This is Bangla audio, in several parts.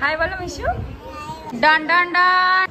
हाय बोलो Mishu done done done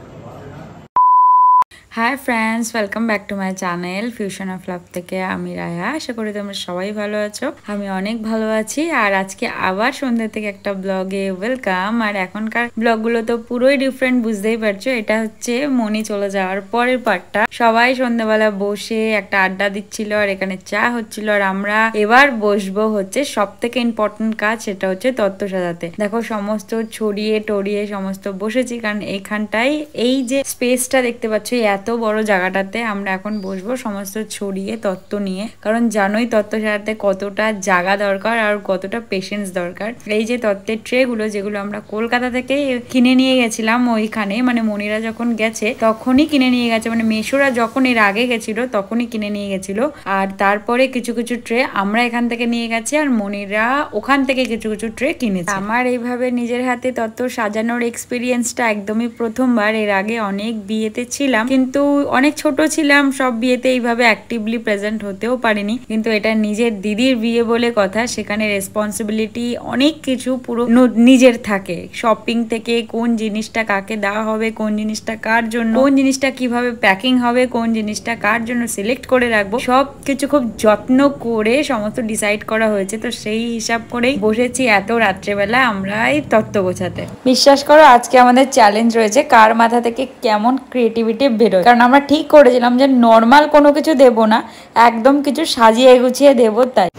hi friends welcome back to my channel fusion of love থেকে আমি রায়া আশা করি তোমরা সবাই ভালো আছো আমি অনেক ভালো আছি আর আজকে আবার সন্ধ্যা থেকে একটা ব্লগে ওয়েলকাম আর এখনকার ব্লগগুলো তো পুরোই ডিফারেন্ট বুঝতেই পারছো এটা হচ্ছে মনি চলে যাওয়ার পরের পার্টটা সবাই সন্ধ্যাবেলা বসে একটা আড্ডা দিচ্ছিল আর এখানে চা হচ্ছিল আর আমরা এবার বসবো হচ্ছে সবথেকে ইম্পর্টেন্ট কাজ সেটা হচ্ছে তত্ত্ব সাজাতে দেখো সমস্ত ছড়িয়ে টড়িয়ে সমস্ত বসেছি কারণ এইখানটাই এই যে স্পেসটা দেখতে পাচ্ছ এত বড় জায়গাটাতে আমরা এখন বসবো সমস্ত ছড়িয়ে তত্ত্ব নিয়ে কারণ জানোই তত্ত্ব সাজাতে কতটা জায়গা দরকার আর কতটা পেশেন্স দরকার এই যে তত্ত্বের ট্রে গুলো যেগুলো আমরা কলকাতা থেকে কিনে নিয়ে গেছিলাম ওইখানে মানে মনিরা যখন গেছে তখনই কিনে নিয়ে গেছে মানে মেশোরা যখন এর আগে গেছিল তখনই কিনে নিয়ে গেছিল আর তারপরে কিছু কিছু ট্রে আমরা এখান থেকে নিয়ে গেছি আর মনিরা ওখান থেকে কিছু কিছু ট্রে কিনেছে আমার এইভাবে নিজের হাতে তত্ত্ব সাজানোর এক্সপিরিয়েন্সটা একদমই প্রথমবার এর আগে অনেক বিয়েতে ছিলাম কিন্তু অনেক ছোট ছিলাম সব বিয়েতে এইভাবে অ্যাক্টিভলি প্রেজেন্ট হতেও পারিনি কিন্তু এটা নিজের দিদির বিয়ে বলে কথা সেখানে রেসপন্সিবিলিটি অনেক কিছু পুরো নিজের থাকে শপিং থেকে কোন জিনিসটা কাকে দেওয়া হবে কোন জিনিসটা কার জন্য কোন জিনিসটা কিভাবে প্যাকিং হবে কোন জিনিসটা কার জন্য সিলেক্ট করে রাখবো সব কিছু খুব যত্ন করে সমস্ত ডিসাইড করা হয়েছে তো সেই হিসাব করেই বসেছি এত রাত্রেবেলা আমরা এই তত্ত্ব গোছাতে বিশ্বাস করো আজকে আমাদের চ্যালেঞ্জ রয়েছে কার মাথা থেকে কেমন ক্রিয়েটিভিটি বেরোয় কারণ আমরা ঠিক করেছিলাম যে নর্মাল কোনো কিছু দেব না একদম কিছু সাজিয়ে গুছিয়ে দেব তাই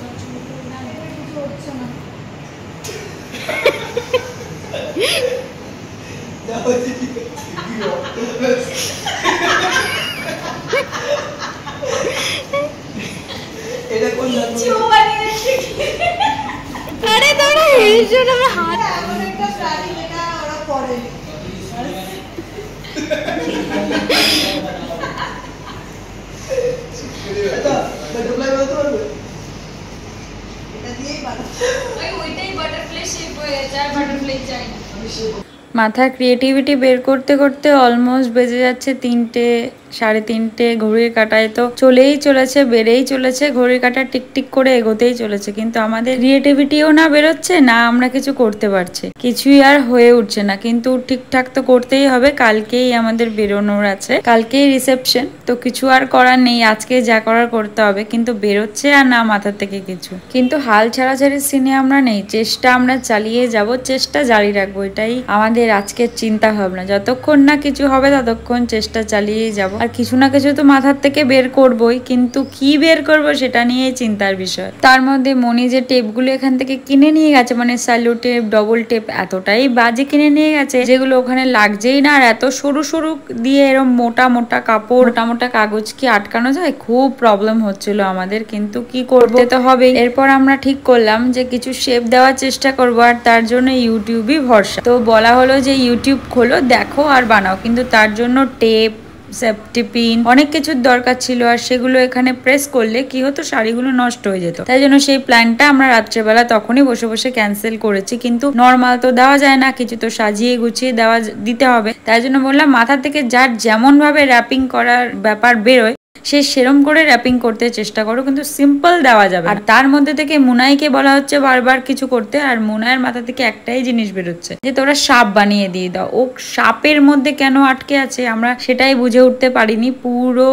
আরে দাঁড়া এই জন্য আমরা হাত এমন একটা প্রাণী লেখা ওরা পড়ে এটা বাটারফ্লাই বলতে পারবে এটা দিয়েই বাটারফ্লাই ওইটাই বাটারফ্লাই শেপ হয়ে যায় আর বাটারফ্লাই চাই না মাথার ক্রিয়েটিভিটি বের করতে করতে অলমোস্ট বেজে যাচ্ছে 3টে 3:30 ঘড়ির কাঁটায় তো চলেই চলেছে বেড়েই চলেছে ঘড়ির কাঁটা টিকটিক করে এগোতেই চলেছে কিন্তু আমাদের ক্রিয়েটিভিটিও না বেরোচ্ছে না আমরা কিছু করতে পারছি কিছুই আর হয়ে উঠছে না কিন্তু ঠিকঠাক তো করতেই হবে কালকেই আমাদের বেরোনোর আছে কালকেই রিসেপশন তো কিছু আর করার নেই আজকে যা করার করতে হবে কিন্তু বেরোচ্ছে আর না মাথা থেকে কিছু কিন্তু হাল ছাড়াছাড়ির সিনে আমরা নেই চেষ্টা আমরা চালিয়ে যাব চেষ্টা জারি রাখবো এটাই আমাদের আজকের চিন্তা ভাবনা যতক্ষণ না কিছু হবে ততক্ষণ চেষ্টা চালিয়েই যাব আর কিছু না কিছু তো মাথার থেকে বের করবই কিন্তু কি বের করব সেটা নিয়ে চিন্তার বিষয় তার মধ্যে মনি যে টেপগুলো এখান থেকে কিনে নিয়ে গেছে মানে স্যালো টেপ ডবল টেপ এতটাই বাজে কিনে নিয়ে গেছে যেগুলো ওখানে লাগছেই না আর এত সরু সরু দিয়ে এরকম মোটা মোটা কাপড় মোটা মোটা কাগজ কি আটকানো যায় খুব প্রবলেম হচ্ছিল আমাদের কিন্তু কি করতে তো হবে এরপর আমরা ঠিক করলাম যে কিছু শেপ দেওয়ার চেষ্টা করবো আর তার জন্য ইউটিউবই ভরসা তো বলা হলো যে ইউটিউব খোলো দেখো আর বানাও কিন্তু তার জন্য টেপ সেফটি পিন অনেক কিছুর দরকার ছিল আর সেগুলো এখানে প্রেস করলে কি হতো শাড়িগুলো নষ্ট হয়ে যেত তাই জন্য সেই প্ল্যানটা আমরা রাত্রেবেলা তখনই বসে বসে ক্যান্সেল করেছি কিন্তু নর্মাল তো দেওয়া যায় না কিছু তো সাজিয়ে গুছিয়ে দিতে হবে তাই জন্য বললাম মাথা থেকে যার যেমন ভাবে র্যাপিং করার ব্যাপার বেরোয় সে সেরম করে র্যাপিং করতে চেষ্টা করো কিন্তু সিম্পল দেওয়া যাবে আর তার মধ্যে থেকে মুনাইকে বলা হচ্ছে বারবার কিছু করতে আর মুনাইয়ের মাথা থেকে একটাই জিনিস বেরোচ্ছে যে তোরা সাপ বানিয়ে দিয়ে দাও ও সাপের মধ্যে কেন আটকে আছে আমরা সেটাই বুঝে উঠতে পারিনি পুরো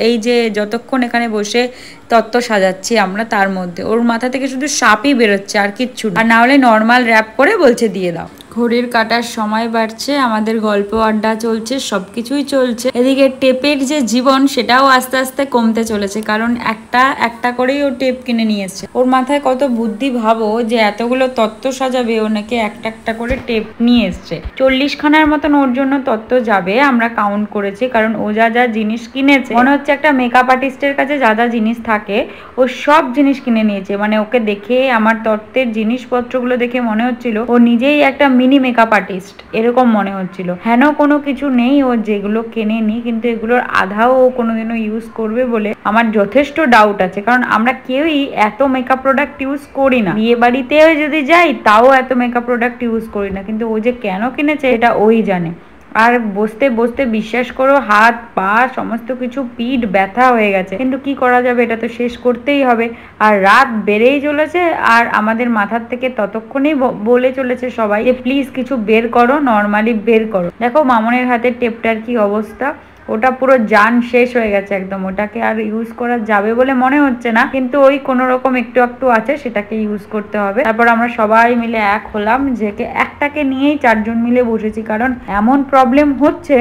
এই যে যতক্ষণ এখানে বসে তত্ত্ব সাজাচ্ছি আমরা তার মধ্যে ওর মাথা থেকে শুধু সাপই বেরোচ্ছে আর কিচ্ছু আর না হলে নর্মাল র্যাপ করে বলছে দিয়ে দাও ঘড়ির কাটার সময় বাড়ছে আমাদের গল্প আড্ডা চলছে সবকিছুই চলছে এদিকে টেপের যে জীবন সেটাও আস্তে আস্তে কমতে চলেছে কারণ একটা একটা করেই ও টেপ কিনে নিয়ে এসছে ওর মাথায় কত বুদ্ধি ভাবো যে এতগুলো তত্ত্ব সাজাবে ও নাকি একটা একটা করে টেপ নিয়ে এসছে 40 খানার মতন ওর জন্য তত্ত্ব যাবে আমরা কাউন্ট করেছি কারণ ও যা যা জিনিস কিনেছে মনে হচ্ছে একটা মেকআপ আর্টিস্টের কাছে যা যা জিনিস থাকে ও সব জিনিস কিনে নিয়েছে মানে ওকে দেখে আমার তত্ত্বের জিনিসপত্রগুলো দেখে মনে হচ্ছিল ও নিজেই একটা মিনি মেকআপ আর্টিস্ট এরকম মনে হচ্ছিল হেন কোনো কিছু নেই ও যেগুলো কেনেনি কিন্তু এগুলোর আধাও ও কোনোদিনও ইউজ করবে বলে আমার যথেষ্ট ডাউট আছে কারণ আমরা কেউই এত মেকআপ প্রোডাক্ট ইউজ করি না বিয়ে বাড়িতেও যদি যাই তাও এত মেকআপ প্রোডাক্ট ইউজ করি না কিন্তু ও যে কেন কিনেছে এটা ওই জানে আর বসতে বসতে বিশ্বাস করো হাত পা সমস্ত কিছু পিঠ ব্যথা হয়ে গেছে, কিন্তু কি করা যাবে, এটা তো শেষ করতেই হবে। আর রাত বেড়েই চলেছে, আর আমাদের মাথার থেকে ততক্ষণেই বলে চলেছে সবাই যে প্লিজ কিছু বের করো, নর্মালি বের করো। দেখো মামনের হাতের টেপটার কি অবস্থা, ওটা পুরো জান শেষ হয়ে গেছে একদম, ওটাকে আর ইউজ করা যাবে বলে মনে হচ্ছে না, কিন্তু ওই কোনো রকম একটু একটু আছে, সেটাকে ইউজ করতে হবে। তারপর আমরা সবাই মিলে এক হলাম, যে একটাকে নিয়েই 4 জন মিলে বসেছি, কারণ এমন প্রবলেম হচ্ছে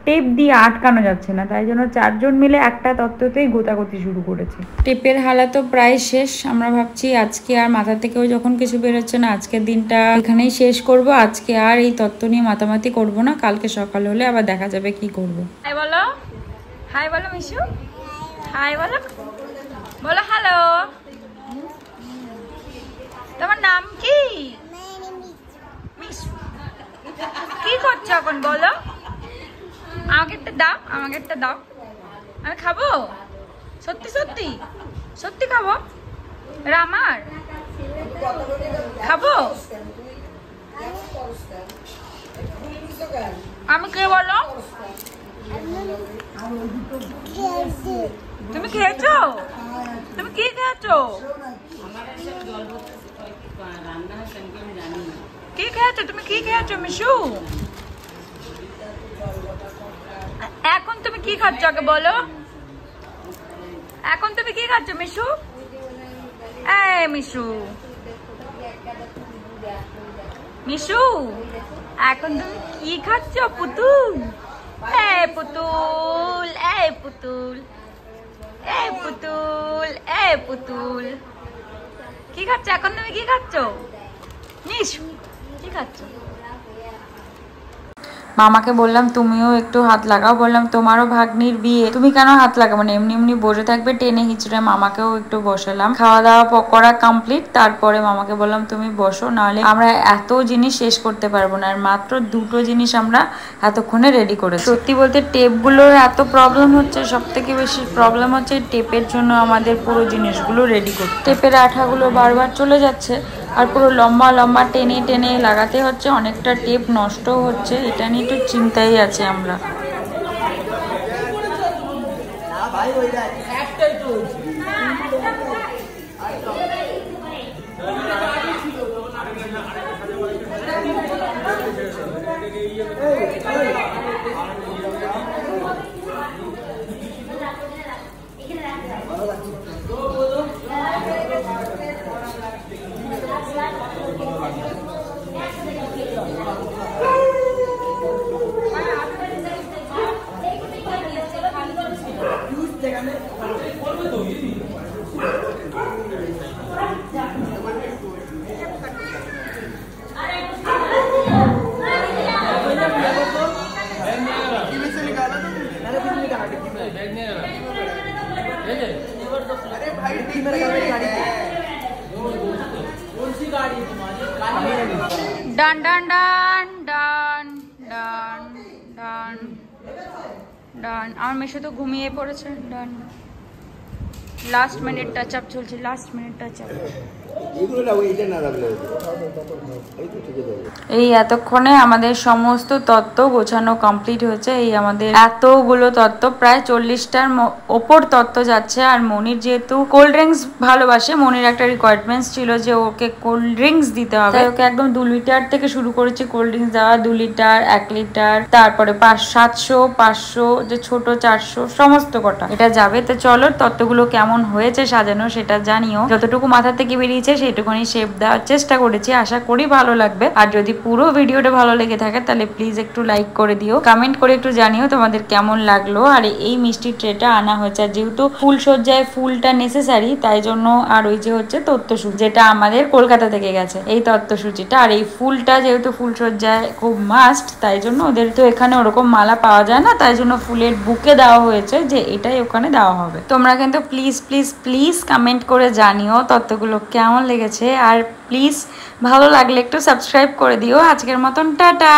টেপ দিয়ে আটকানো যাচ্ছে না, তাই জন্য 4 জন মিলে একটা তত্ত্বতেই গোতাগতি শুরু করেছি। টেপের হালা তো প্রায় শেষ, আমরা ভাবছি আজকে আর মাথা থেকেও যখন কিছু বেরোচ্ছে না, আজকের দিনটা এখানেই শেষ করব। আজকে আর এই তত্ত্ব নিয়ে মাতামাতি করব না, কালকে সকাল হলে আবার দেখা যাবে কি করব। হাই বলো, হাই বলো মিশু, হাই বলো, বলো হ্যালো। তোমার নাম কি? মিশু। কি করছো এখন বলো? আমাকে একটা দাও, আমাকে একটা দাও, আমি খাবো। সত্যি সত্যি সত্যি খাবো, আমার খাবো। আমি কে বলো? তুমি খেয়েছো? তুমি কি খেয়েছো? কি খেয়েছো তুমি? কি খেয়েছো মিশু? এখন তুমি কি খাচ্ছ আগে বলো? এখন তুমি কি খাচ্ছ মিশু? এই মিশু, মিশু এখন তুমি কি খাচ্ছ? পুতুল, এই পুতুল, এই পুতুল, এই পুতুল, এই পুতুল, কি খাচ্ছ এখন তুমি? কি খাচ্ছ মিশু? কি খাচ্ছ? মামাকে বললাম তুমিও একটু হাত লাগাও, বললাম তোমারও ভাগ্নির বিয়ে, তুমি কেন হাত লাগাবো না, এমনি এমনি বসে থাকবে টেনে হিচড়ে। মামাকেও একটু বসালাম, খাওয়া দাওয়া করা কমপ্লিট। তারপরে মামাকে বললাম তুমি বসো, নাহলে আমরা এত জিনিস শেষ করতে পারবো না, আর মাত্র 2টো জিনিস আমরা এতক্ষণে রেডি করেছি। সত্যি বলতে টেপগুলোর এত প্রবলেম হচ্ছে, সব থেকে বেশি প্রবলেম হচ্ছে টেপের জন্য আমাদের পুরো জিনিসগুলো রেডি করতে। টেপের আঠাগুলো বারবার চলে যাচ্ছে, আর পুরো লম্বা লম্বা টেনে টেনে লাগাতে হচ্ছে, অনেকটা টেপ নষ্ট হচ্ছে, এটা নিয়ে একটু চিন্তাই আছে আমরা। ডান ডান ডান ডান ডান ডান ডান। আমার মেশো তো ঘুমিয়ে পড়েছে। ডান, লাস্ট মিনিট টাচ আপ চলছে, লাস্ট মিনিট টাচ আপ। এই এতক্ষণে আমাদের সমস্ত তত্ত্ব গোছানো কমপ্লিট হয়েছে। এই আমাদের এতগুলো তত্ত্ব, প্রায় 40টার ওপর তত্ত্ব যাচ্ছে। আর মনির যেহেতু কোল্ড ড্রিঙ্কস ভালোবাসে, মনির একটা রিকোয়ারমেন্টস ছিল যে ওকে কোল্ড ড্রিঙ্কস দিতে হবে, ওকে একদম 2 লিটার থেকে শুরু করেছি কোল্ড ড্রিঙ্কস দেওয়া, 2 লিটার, 1 লিটার, তারপরে 700, 500, যে ছোট 400, সমস্ত কটা এটা যাবে। তো চলো তত্ত্বগুলো কেমন হয়েছে সাজানো সেটা জানিও। যতটুকু মাথা থেকে বেরিয়েছে সেইটুকুনি শেপ দেওয়ার চেষ্টা করেছি, আশা করি ভালো লাগবে। আর যদি পুরো ভিডিওটা ভালো লেগে থাকে তাহলে প্লিজ একটু লাইক করে দিও, কমেন্ট করে একটু জানিও তোমাদের কেমন লাগলো। আর এই মিষ্টি ট্রেটা আনা হয়েছে, যেহেতু ফুল সজ্জায় ফুলটা নেসেসারি, তাই জন্য। আর ওই যে হচ্ছে তত্ত্বসূচি, যেটা আমাদের কলকাতা থেকে গেছে, এই তত্ত্বসূচিটা। আর এই ফুলটা যেহেতু ফুল সজ্জায় খুব মাস্ট, তাই জন্য ওদের তো এখানে ওরকম মালা পাওয়া যায় না, তাই জন্য ফুলের বুকে দেওয়া হয়েছে যে এটাই ওখানে দেওয়া হবে। তোমরা কিন্তু প্লিজ প্লিজ প্লিজ কমেন্ট করে জানিও তত্ত্বগুলো কেমন লেগেছে। আর প্লিজ ভালো লাগলে একটু সাবস্ক্রাইব করে দিও। আজকের মতন টাটা।